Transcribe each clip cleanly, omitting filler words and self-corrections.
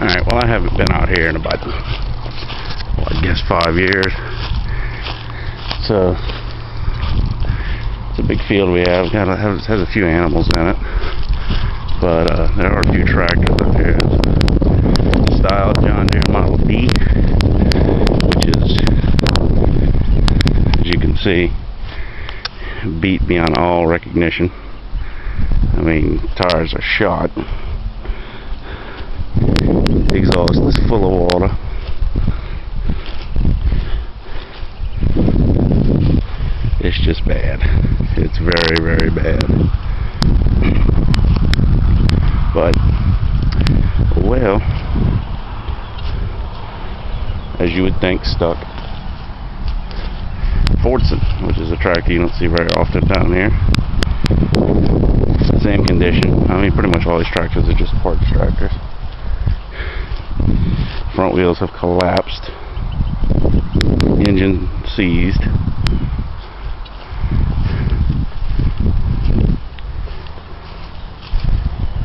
Alright, well I haven't been out here in about, well, I guess 5 years. So it's a big field we have. It has a few animals in it, but there are a few tractors up here. It's a style John Deere Model B, which is, as you can see, beat beyond all recognition. I mean, tires are shot. The exhaust is full of water. It's just bad. It's very, very bad. But, well, as you would think, stuck. Fordson, which is a tractor you don't see very often down here. Same condition. I mean, pretty much all these tractors are just parts tractors. Front wheels have collapsed. Engine seized.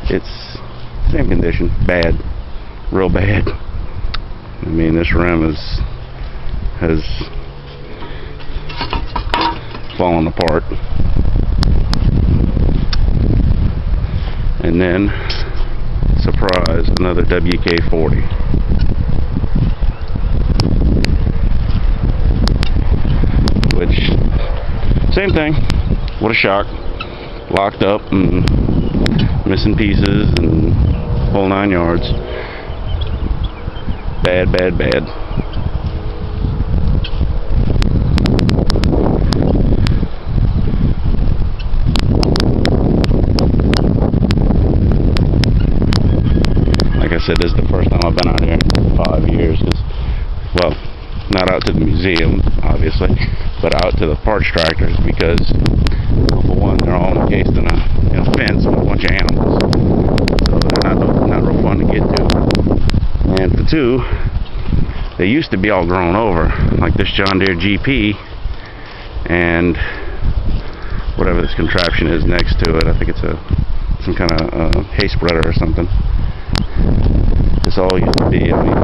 It's same condition. Bad. Real bad. I mean, this rim has fallen apart. And then, surprise, another WK-40. Which, same thing. What a shock. Locked up and missing pieces and whole 9 yards. Bad, bad, bad. Like I said, this is the first time I've been out here in 5 years. Well, not out to the museum, obviously, but out to the parts tractors because, well, for one, they're all encased in a fence with a bunch of animals, so they're not real fun to get to. And for two, they used to be all grown over, like this John Deere GP and whatever this contraption is next to it. I think it's some kind of hay spreader or something. This all used to be, I mean, I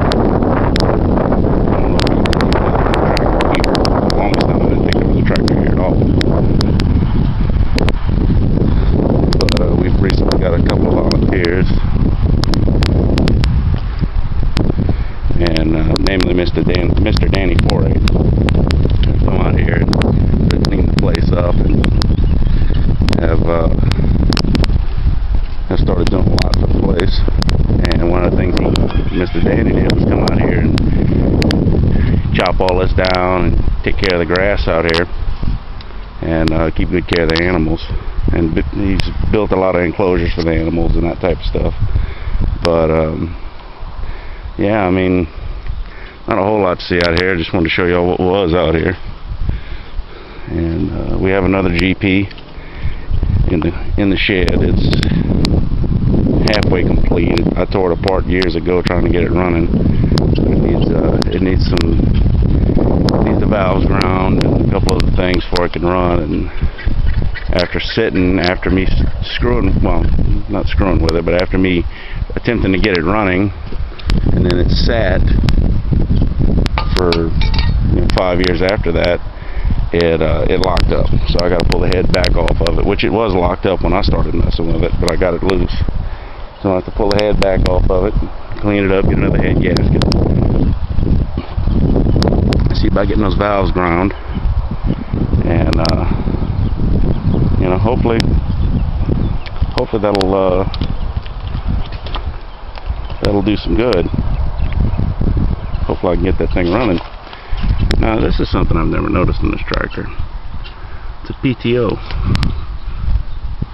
don't know if you can tractor here. For the longest time I didn't think there was a tractor here at all. But we've recently got a couple of volunteers, and namely Mr. Danny Foray, come out here and clean the place up and have started doing a lot for the place. And one of the things Mr. Danny did was come out here and chop all this down and take care of the grass out here and keep good care of the animals. And he's built a lot of enclosures for the animals and that type of stuff. But yeah, I mean, not a whole lot to see out here. Just wanted to show y'all what was out here. And we have another GP in the shed. It's halfway complete. I tore it apart years ago trying to get it running. It needs the valves ground and a couple other things before it can run. And after me screwing, well, not screwing with it, but after me attempting to get it running, and then it sat for 5 years after that, it locked up. So I got to pull the head back off of it, which it was locked up when I started messing with it, but I got it loose. So I have to pull the head back off of it, clean it up, get another head gasket. See about getting those valves ground, and hopefully that'll do some good. Hopefully I can get that thing running. Now this is something I've never noticed in this tractor. It's a PTO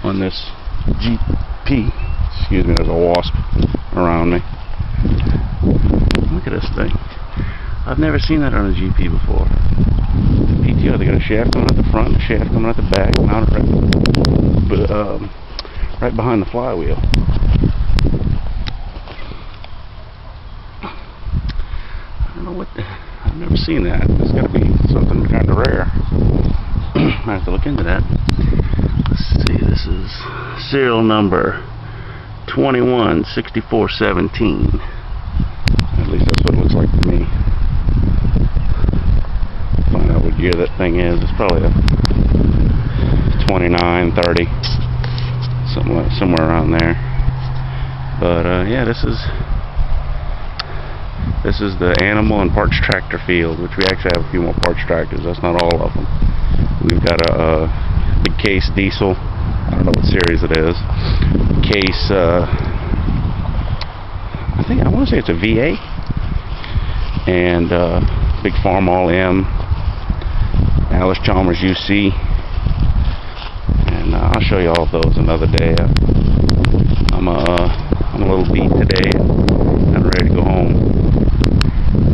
on this GP. Excuse me, there's a wasp around me. Look at this thing. I've never seen that on a GP before. The PTO, they got a shaft coming at the front, a shaft coming at the back, mounted right behind the flywheel. I don't know what I've never seen that. It's got to be something kind of rare. I have to look into that. Let's see, this is serial number 216417. At least that's what it looks like to me. Find out what year that thing is. It's probably a 29, 30, somewhere around there. But yeah, this is the animal and parts tractor field, which we actually have a few more parts tractors. That's not all of them. We've got a big case diesel. I don't know what series it is. Case, I want to say it's a VA. And big Farmall M. Alice Chalmers UC. And I'll show you all of those another day. I'm a little beat today. I'm ready to go home.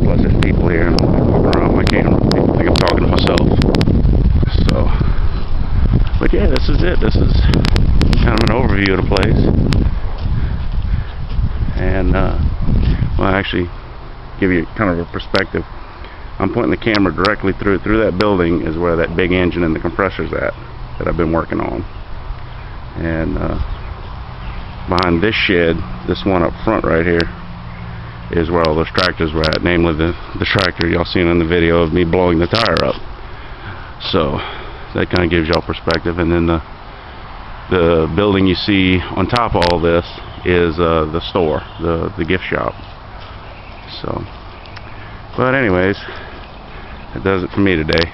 Plus there's people here and I'm walking around my camera. People think I'm talking to myself. So, but yeah, this is it. This is kind of an overview of the place. And well, actually, give you kind of a perspective. I'm pointing the camera directly through that building is where that big engine and the compressor's at that I've been working on. And behind this shed, this one up front right here, is where all those tractors were at, namely the tractor y'all seen in the video of me blowing the tire up. So that kind of gives y'all perspective. And then the building you see on top of all this is the store, the gift shop. So, but anyways, that does it for me today.